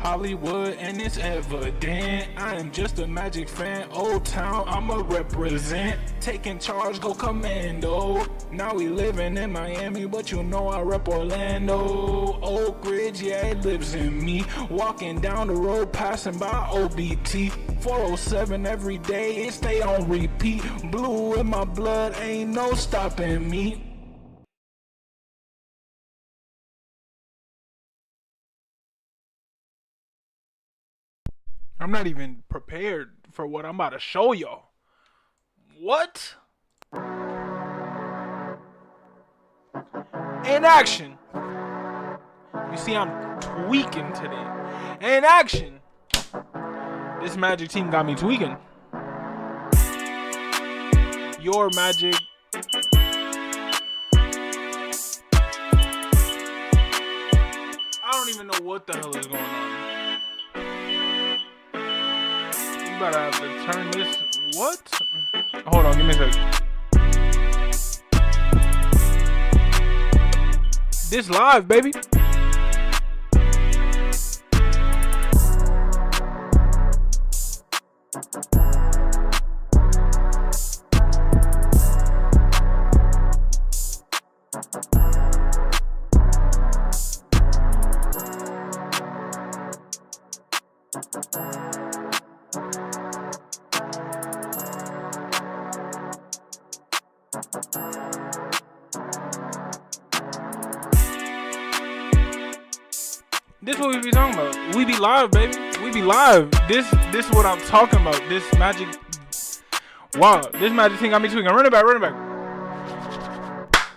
Hollywood and it's evident. I am just a Magic fan. Old Town, I'ma represent. Taking charge, go commando. Now we living in Miami, but you know I rep Orlando. Oak Ridge, yeah, it lives in me. Walking down the road, passing by OBT. 407 every day, it stay on repeat. Blue in my blood, ain't no stopping me. I'm not even prepared for what I'm about to show y'all. What? In action. You see, I'm tweaking today. In action. This Magic team got me tweaking. Your Magic. I don't even know what the hell is going on. You better have to turn this. What? Hold on, give me a sec. This live, baby. This is what we be talking about. We be live, baby. We be live. This is what I'm talking about. This Magic. Wow, this Magic team got me tweaking. Run it back.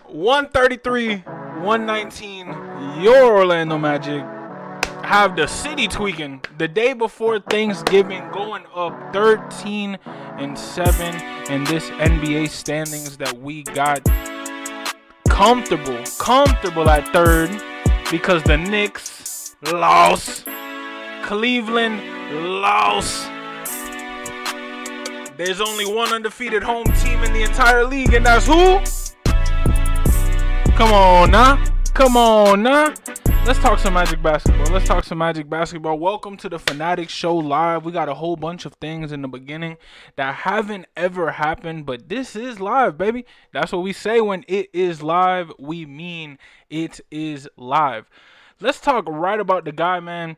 133, 119. Your Orlando Magic have the city tweaking. The day before Thanksgiving, going up 13-7 in this NBA standings that we got comfortable at third because the Knicks lost. Cleveland lost. There's only one undefeated home team in the entire league, and that's who? Come on now. Let's talk some Magic basketball. Welcome to the Fannattics show live. We got a whole bunch of things in the beginning that haven't ever happened, but this is live, baby. That's what we say when it is live. We mean it is live. Let's talk right about the guy, man.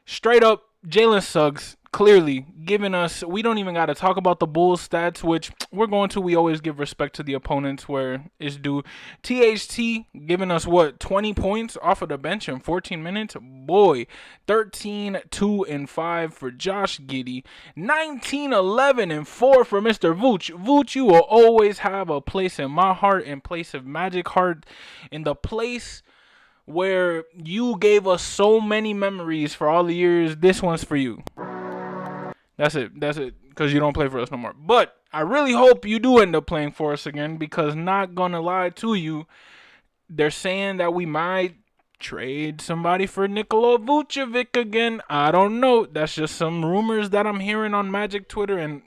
Straight up, Jalen Suggs clearly giving us, we don't even got to talk about the Bulls stats, which we're going to. We always give respect to the opponents where it's due. THT giving us, 20 points off of the bench in 14 minutes? Boy, 13, 2, and 5 for Josh Giddey. 19, 11, and 4 for Mr. Vooch. Vooch, you will always have a place in my heart, in place of Magic heart, in the place where you gave us so many memories for all the years. This one's for you. That's it, because you don't play for us no more. But I really hope you do end up playing for us again, because not gonna lie to you, they're saying that we might trade somebody for Nikola Vucevic again. I don't know. That's just some rumors that I'm hearing on Magic Twitter, and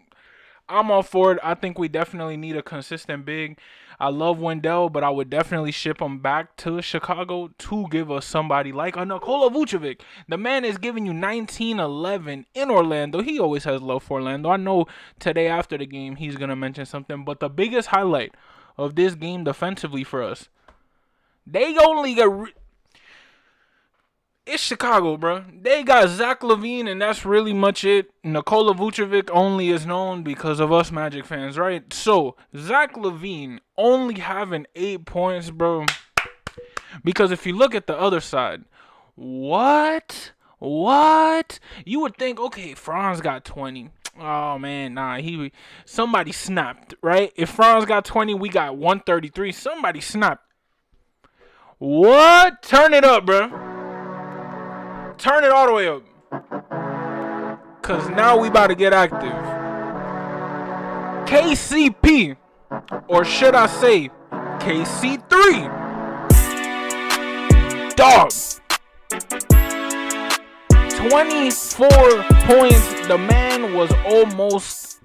I'm all for it. I think we definitely need a consistent big. I love Wendell, but I would definitely ship him back to Chicago to give us somebody like a Nikola Vucevic. The man is giving you 19-11 in Orlando. He always has love for Orlando. I know today after the game he's going to mention something, but the biggest highlight of this game defensively for us, they only got... It's Chicago, bro. They got Zach LaVine, and that's really much it. Nikola Vucevic only is known because of us Magic fans, right? So, Zach LaVine only having 8 points, bro. Because if you look at the other side, what? You would think, okay, Franz got 20. Oh, man, nah. Somebody snapped, right? If Franz got 20, we got 133. Somebody snapped. What? Turn it up, bro. Turn it all the way up. Because now we about to get active. KCP. Or should I say KC3. Dog. 24 points. The man was almost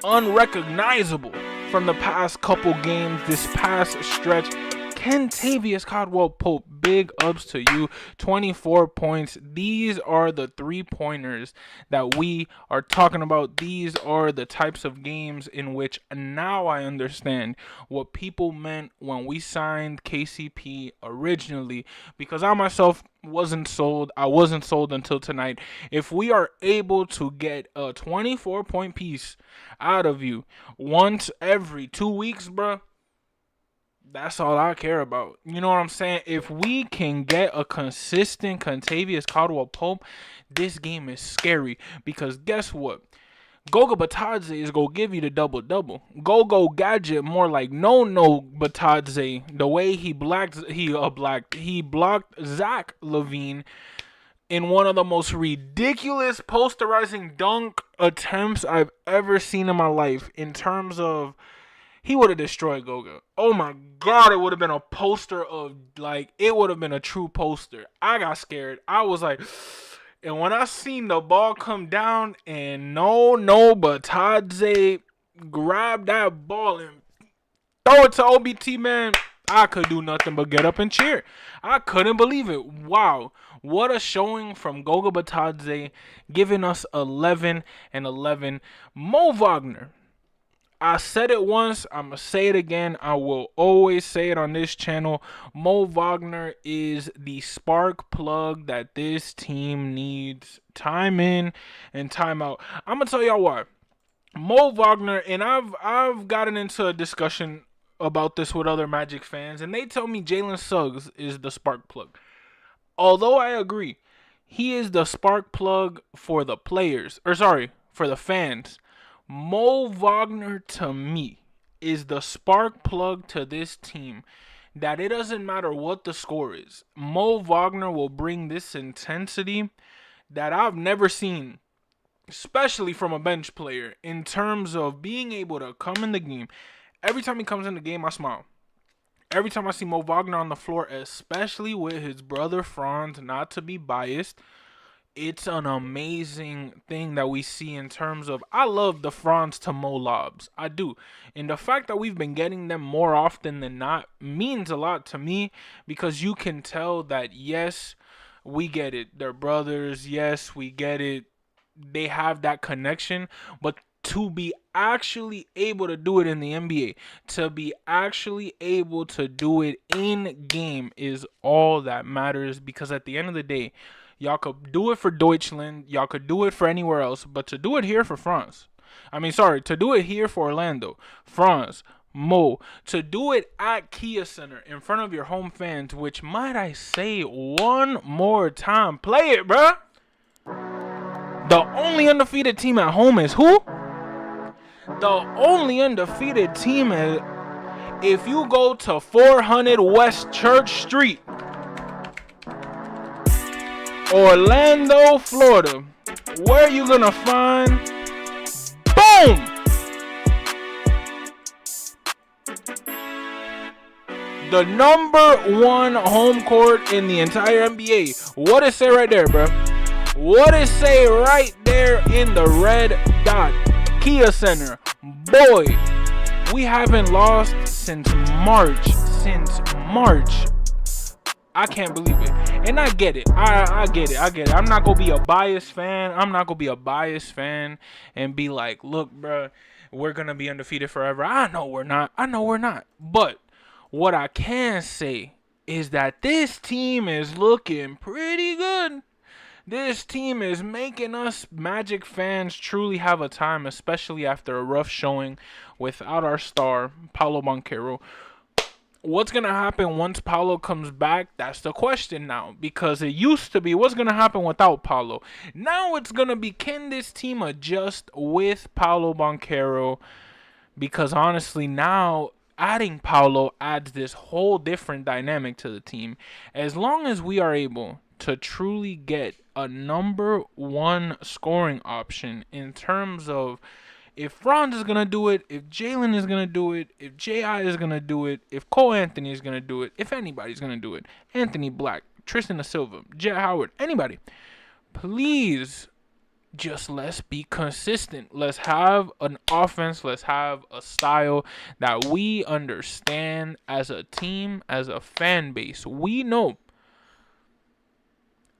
unrecognizable from the past couple games. This past stretch. Kentavious Caldwell-Pope, big ups to you. 24 points. These are the 3-pointers that we are talking about. These are the types of games in which now I understand what people meant when we signed KCP originally, because I myself wasn't sold. I wasn't sold until tonight. If we are able to get a 24-point piece out of you once every 2 weeks, bruh, that's all I care about. You know what I'm saying? If we can get a consistent Kentavious Caldwell-Pope, this game is scary. Because guess what? Goga Batadze is going to give you the double-double. Go Gadget, more like no Batadze. The way he blocked Zach LaVine in one of the most ridiculous posterizing dunk attempts I've ever seen in my life, in terms of, he would have destroyed Goga. Oh my God, it would have been a poster of, like, it would have been a true poster. I got scared. I was like, and when I seen the ball come down and no Batadze grab that ball and throw it to OBT, man, I could do nothing but get up and cheer. I couldn't believe it. Wow. What a showing from Goga Batadze, giving us 11 and 11. Mo Wagner. I said it once, I'm going to say it again. I will always say it on this channel. Mo Wagner is the spark plug that this team needs time in and time out. I'm going to tell y'all why. Mo Wagner, and I've gotten into a discussion about this with other Magic fans, and they tell me Jalen Suggs is the spark plug. Although I agree, he is the spark plug for the players, for the fans. Mo Wagner, to me, is the spark plug to this team, that it doesn't matter what the score is. Mo Wagner will bring this intensity that I've never seen, especially from a bench player, in terms of being able to come in the game. Every time he comes in the game, I smile. Every time I see Mo Wagner on the floor, especially with his brother Franz, not to be biased, it's an amazing thing that we see in terms of, I love the Franz to Mo lobs. I do. And the fact that we've been getting them more often than not means a lot to me, because you can tell that, yes, we get it. They're brothers. Yes, we get it. They have that connection. But to be actually able to do it in the NBA, to be actually able to do it in game is all that matters, because at the end of the day, y'all could do it for Deutschland, y'all could do it for anywhere else, but to do it here for France, to do it here for Orlando, France, Mo, to do it at Kia Center in front of your home fans, which, might I say one more time, play it, bruh. The only undefeated team at home is who? The only undefeated team is, if you go to 400 West Church Street, Orlando, Florida, where you gonna find, boom, the #1 home court in the entire NBA. What it say right there, bro? What it say right there in the red dot? Kia Center. Boy, we haven't lost since March. I can't believe it. And I get it. I get it. I'm not going to be a biased fan. And be like, look, bro, we're going to be undefeated forever. I know we're not. But what I can say is that this team is looking pretty good. This team is making us Magic fans truly have a time, especially after a rough showing without our star, Paolo Banchero. What's going to happen once Paolo comes back? That's the question now. Because it used to be, what's going to happen without Paolo? Now it's going to be, can this team adjust with Paolo Banchero? Because honestly, now adding Paolo adds this whole different dynamic to the team. As long as we are able to truly get a #1 scoring option, in terms of, if Franz is going to do it, if Jalen is going to do it, if J.I. is going to do it, if Cole Anthony is going to do it, if anybody's going to do it, Anthony Black, Tristan da Silva, Jet Howard, anybody, please just let's be consistent. Let's have an offense. Let's have a style that we understand as a team, as a fan base. We know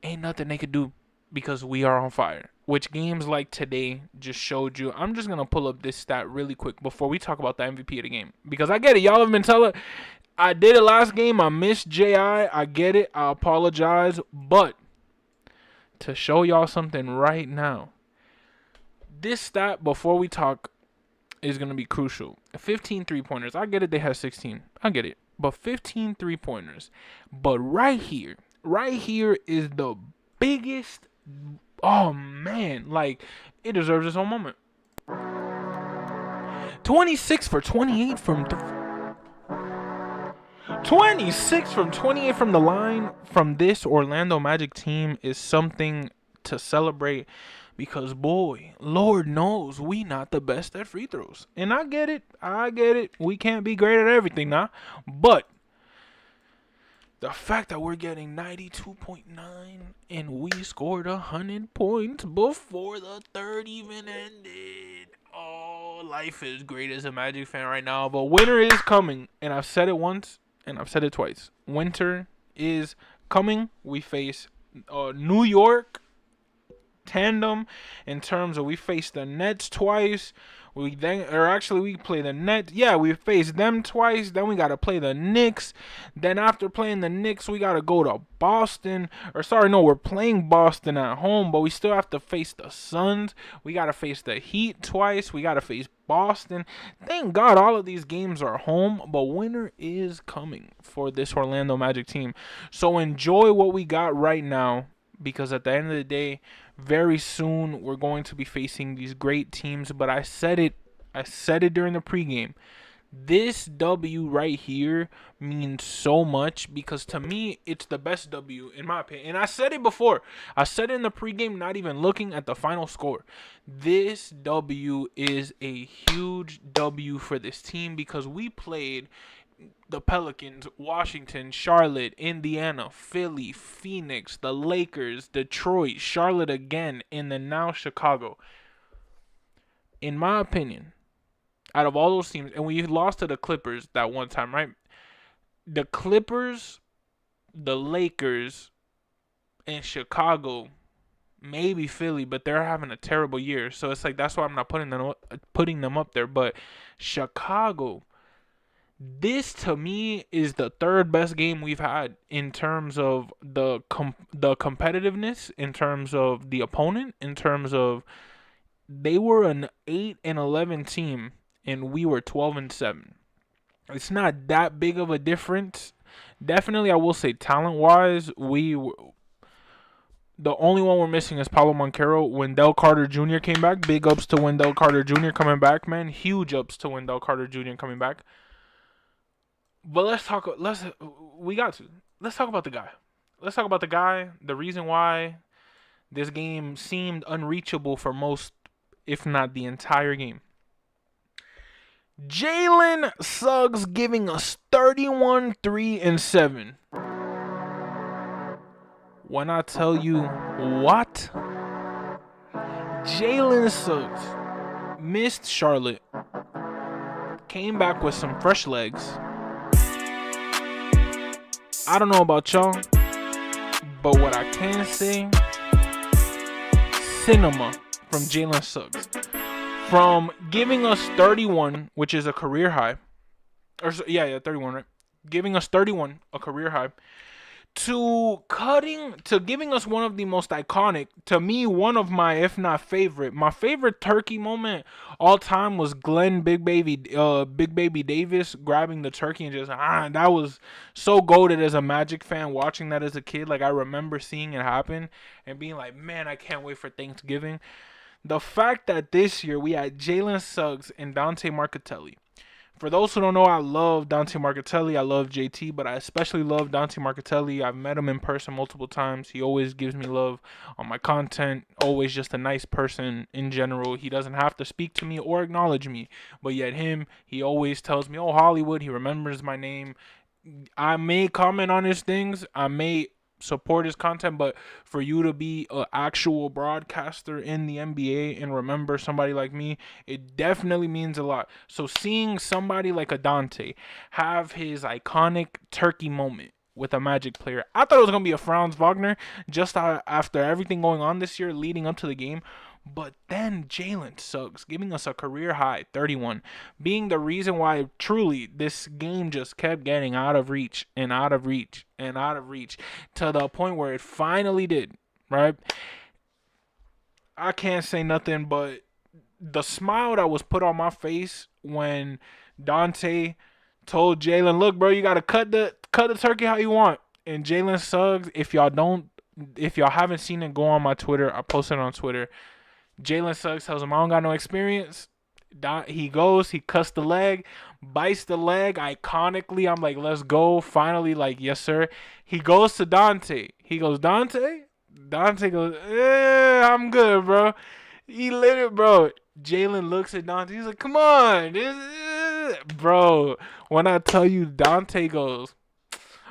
ain't nothing they could do because we are on fire. Which games like today just showed you. I'm just going to pull up this stat really quick before we talk about the MVP of the game. Because I get it. Y'all have been telling. I did it last game. I missed J.I. I get it. I apologize. But to show y'all something right now, this stat before we talk is going to be crucial. 15 3-pointers. I get it. They have 16. I get it. But 15 3-pointers. But right here is the biggest. Oh, man. Like, it deserves its own moment. 26 for 28 from 26 from 28 from the line from this Orlando Magic team is something to celebrate because, boy, Lord knows we not the best at free throws. And I get it. We can't be great at everything now. But the fact that we're getting 92.9 and we scored 100 points before the third even ended. Oh, life is great as a Magic fan right now. But winter is coming. And I've said it once and I've said it twice. Winter is coming. We face New York tandem in terms of we face the Nets twice. We play the Nets. Yeah, we face them twice. Then we got to play the Knicks. Then after playing the Knicks, we got to go to Boston. We're playing Boston at home, but we still have to face the Suns. We got to face the Heat twice. We got to face Boston. Thank God all of these games are home, but winter is coming for this Orlando Magic team. So enjoy what we got right now, because at the end of the day, very soon we're going to be facing these great teams. But I said it during the pregame. This W right here means so much because to me, it's the best W in my opinion. And I said it before. I said it in the pregame, not even looking at the final score. This W is a huge W for this team because we played the Pelicans, Washington, Charlotte, Indiana, Philly, Phoenix, the Lakers, Detroit, Charlotte again, and then now Chicago. In my opinion, out of all those teams, and we lost to the Clippers that one time, right? The Clippers, the Lakers, and Chicago, maybe Philly, but they're having a terrible year. So it's like that's why I'm not putting them up there. But Chicago, this to me is the third best game we've had in terms of the competitiveness, in terms of the opponent, in terms of they were an 8-11 team and we were 12-7. It's not that big of a difference. Definitely, I will say talent-wise, the only one we're missing is Paulo Monquero. Wendell Carter Jr. came back. Big ups to Wendell Carter Jr. coming back, man. Huge ups to Wendell Carter Jr. coming back. But let's talk about the guy. Let's talk about the guy. The reason why this game seemed unreachable for most, if not the entire game. Jalen Suggs giving us 31, 3, and 7. When I tell you what, Jalen Suggs missed Charlotte, came back with some fresh legs. I don't know about y'all, but what I can say, cinema from Jalen Suggs. From giving us 31, which is a career high. 31, right? Giving us 31, a career high. To giving us one of the most iconic, to me, one of my, if not favorite, my favorite turkey moment all time was Glenn Big Baby Davis grabbing the turkey and just, that was so goated as a Magic fan watching that as a kid. Like, I remember seeing it happen and being like, man, I can't wait for Thanksgiving. The fact that this year we had Jalen Suggs and Dante Marchitelli. For those who don't know, I love Dante Marchitelli. I love JT, but I especially love Dante Marchitelli. I've met him in person multiple times. He always gives me love on my content. Always just a nice person in general. He doesn't have to speak to me or acknowledge me. But yet he always tells me, oh, Hollywood. He remembers my name. I may comment on his things. I may support his content, but for you to be an actual broadcaster in the NBA and remember somebody like me, it definitely means a lot. So seeing somebody like a Dante have his iconic turkey moment with a Magic player, I thought it was gonna be a Franz Wagner just after everything going on this year leading up to the game. But then Jalen Suggs giving us a career high 31, being the reason why truly this game just kept getting out of reach and out of reach and out of reach to the point where it finally did, right? I can't say nothing but the smile that was put on my face when Dante told Jalen, "Look, bro, you gotta cut the turkey how you want." And Jalen Suggs, if y'all haven't seen it, go on my Twitter. I posted it on Twitter. Jalen Suggs tells him, "I don't got no experience." He goes, he cuts the leg, bites the leg iconically. I'm like, let's go. Finally, like, yes, sir. He goes to Dante. He goes, Dante? Dante goes, I'm good, bro. He lit it, bro. Jalen looks at Dante. He's like, come on. Bro, when I tell you Dante goes,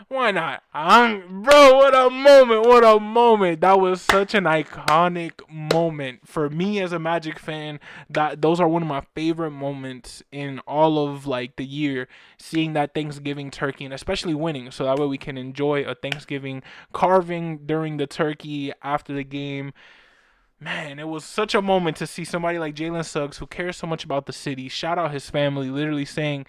why not? Bro, what a moment. What a moment. That was such an iconic moment. For me as a Magic fan, those are one of my favorite moments in all of like the year, seeing that Thanksgiving turkey and especially winning. So that way we can enjoy a Thanksgiving carving during the turkey after the game. Man, it was such a moment to see somebody like Jalen Suggs who cares so much about the city. Shout out his family, literally saying,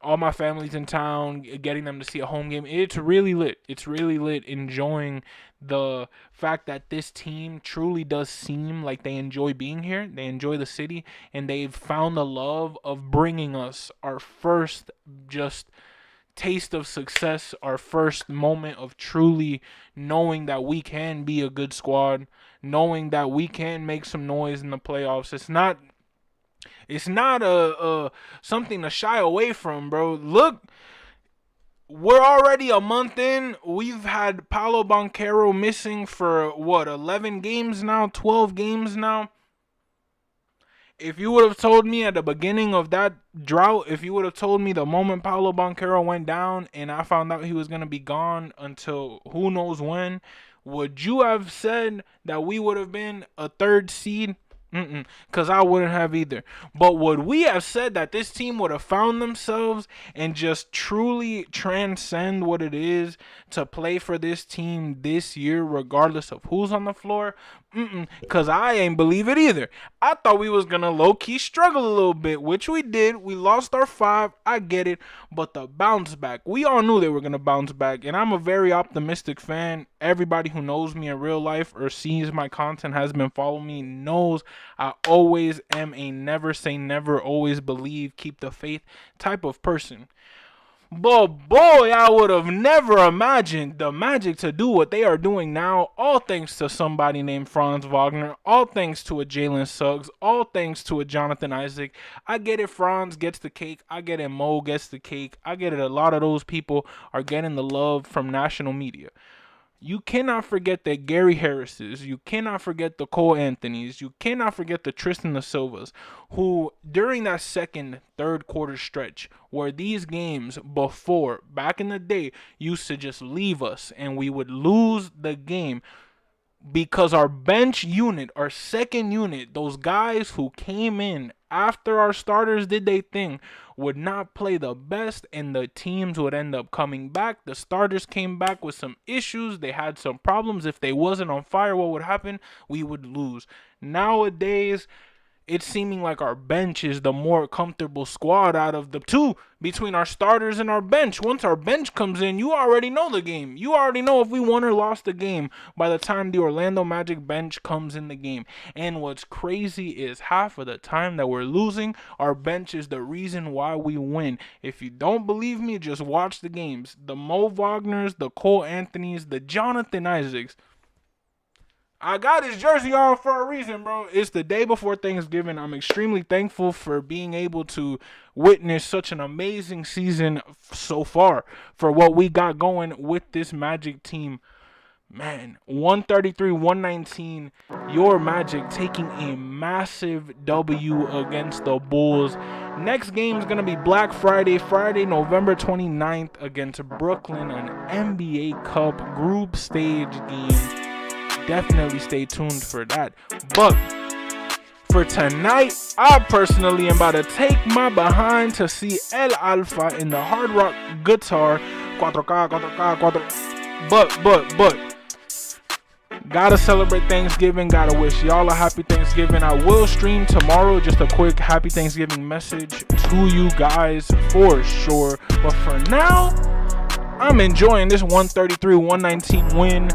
all my family's in town, getting them to see a home game. It's really lit. It's really lit. Enjoying the fact that this team truly does seem like they enjoy being here. They enjoy the city, and they've found the love of bringing us our first just taste of success, our first moment of truly knowing that we can be a good squad, knowing that we can make some noise in the playoffs. It's not a something to shy away from, bro. Look, we're already a month in. We've had Paolo Banchero missing for what, 11 games now, 12 games now. If you would have told me at the beginning of that drought, if you would have told me the moment Paolo Banchero went down and I found out he was going to be gone until who knows when, would you have said that we would have been a third seed? Because I wouldn't have either. But would we have said that this team would have found themselves and just truly transcend what it is to play for this team this year, regardless of who's on the floor? Because I ain't believe it either. I thought we was going to low-key struggle a little bit, which we did. We lost our 5. I get it. But the bounce back, we all knew they were going to bounce back. And I'm a very optimistic fan. Everybody who knows me in real life or sees my content, has been following me, knows I always am a never say never, always believe, keep the faith type of person. But boy, I would have never imagined the Magic to do what they are doing now, all thanks to somebody named Franz Wagner, all thanks to a Jalen Suggs, all thanks to a Jonathan Isaac. I get it, Franz gets the cake. I get it, Mo gets the cake. I get it, a lot of those people are getting the love from national media. You cannot forget the Gary Harrises. You cannot forget the Cole Anthonys. You cannot forget the Tristan da Silvas, who during that second, third quarter stretch, where these games before, back in the day, used to just leave us and we would lose the game because our bench unit, our second unit, those guys who came in after our starters did their thing, would not play the best, and the teams would end up coming back. The starters came back with some issues. They had some problems. If they wasn't on fire, what would happen? We would lose. Nowadays, it's seeming like our bench is the more comfortable squad out of the two between our starters and our bench. Once our bench comes in, you already know the game. You already know if we won or lost the game by the time the Orlando Magic bench comes in the game. And what's crazy is half of the time that we're losing, our bench is the reason why we win. If you don't believe me, just watch the games. The Mo Wagners, the Cole Anthonys, the Jonathan Isaacs. I got his jersey on for a reason, bro. It's the day before Thanksgiving. I'm extremely thankful for being able to witness such an amazing season so far for what we got going with this Magic team. Man, 133-119, your Magic taking a massive W against the Bulls. Next game is going to be Black Friday, November 29th against Brooklyn, an NBA Cup group stage game. Definitely stay tuned for that. But for tonight, I personally am about to take my behind to see El Alfa in the Hard Rock Guitar. 4K. But. Gotta celebrate Thanksgiving. Gotta wish y'all a happy Thanksgiving. I will stream tomorrow. Just a quick happy Thanksgiving message to you guys for sure. But for now, I'm enjoying this 133-119 win.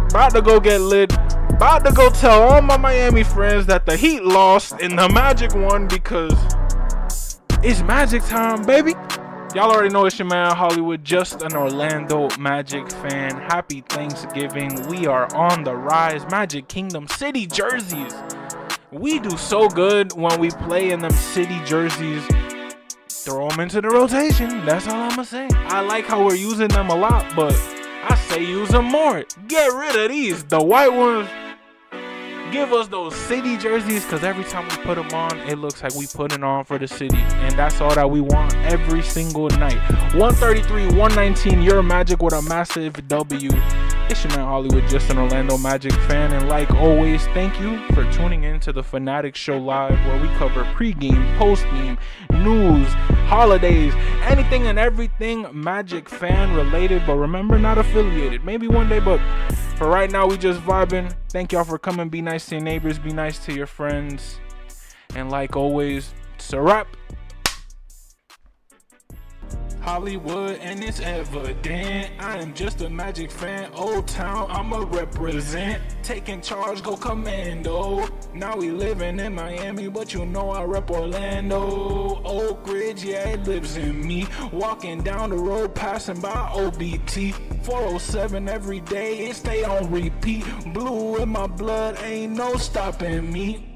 About to go get lit. About to go tell all my Miami friends that the Heat lost and the Magic won because it's Magic time, baby. Y'all already know it's your man Hollywood, just an Orlando Magic fan. Happy Thanksgiving. We are on the rise. Magic Kingdom City jerseys. We do so good when we play in them city jerseys. Throw them into the rotation. That's all I'm going to say. I like how we're using them a lot, but I say use them more. Get rid of these. The white ones. Give us those city jerseys, because every time we put them on, it looks like we put it on for the city. And that's all that we want every single night. 133-119, your Magic with a massive W. It's your man Hollywood, just an Orlando Magic fan. And like always, thank you for tuning in to the Fannattics Show Live, where we cover pregame, postgame, news, holidays, anything and everything Magic fan related. But remember, not affiliated. Maybe one day, but for right now, we just vibing. Thank y'all for coming. Be nice to your neighbors. Be nice to your friends. And like always, it's a wrap. Hollywood, and it's evident. I am just a Magic fan. Old Town, I'ma represent. Taking charge, go commando. Now we living in Miami, but you know I rep Orlando. Oak Ridge, yeah, it lives in me. Walking down the road, passing by OBT. 407 every day, it stay on repeat. Blue in my blood, ain't no stopping me.